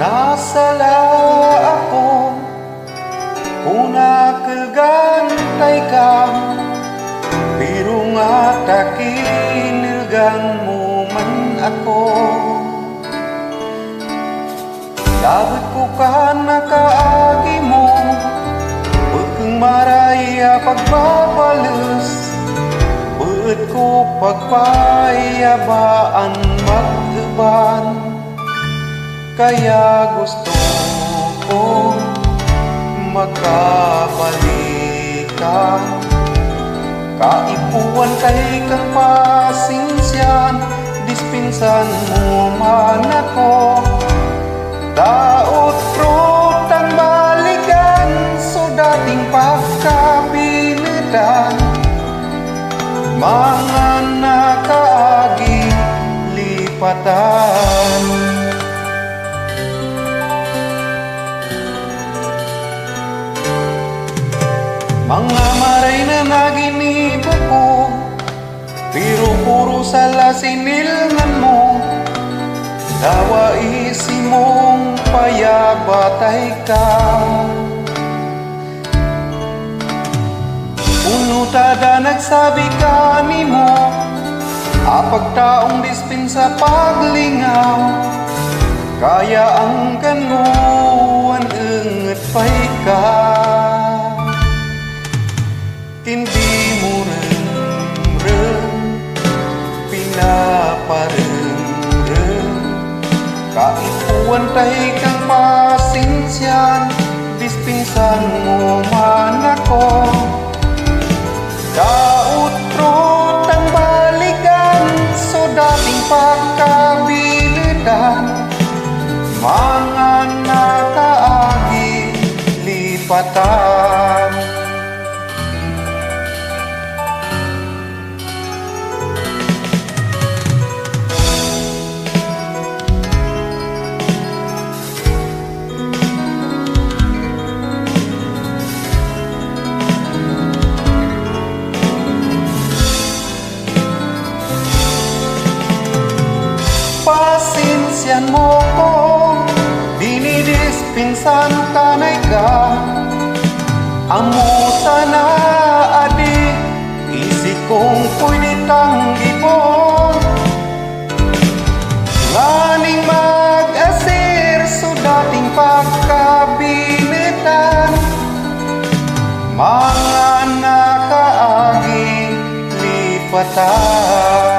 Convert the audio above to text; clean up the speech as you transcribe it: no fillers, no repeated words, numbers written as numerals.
Nasala ako una kagantay ka, pero nga takinilgan mo man ako. Labot ko ka nakaagi mo, huwag kang maraya pagbabalos, buot ko pagpayabaan mag-uban. Kaya gusto ko magkabalikan, kaipuan kay kang pasensyan, dispinsan mo man ako. Daot rutang balikan, so dating pagkabilitan, mga nakaagi lipatan. Mga maray na naginibo ko, pero puro sala sinilngan mo. Dawa isi mong payabatay ka, puno tada nagsabi ka ni mo, apag taong dispinsa paglingaw. Kaya ang kanuan inget pa'y ka, hindi mo rin pinapareng, kaipuan tayo kang pasensyan, dispinsan mo man ako. Daot-rot ang balikan, so dating pagkabilitan, mga nakaagi lipatan. Pasensyan mo ko, dinidispinsan tanay ka. Amo sana adi, isi kong pwede tanggipon. Nganing mag-asir, so dating pagkabilitan, mga nakaagi lipatan.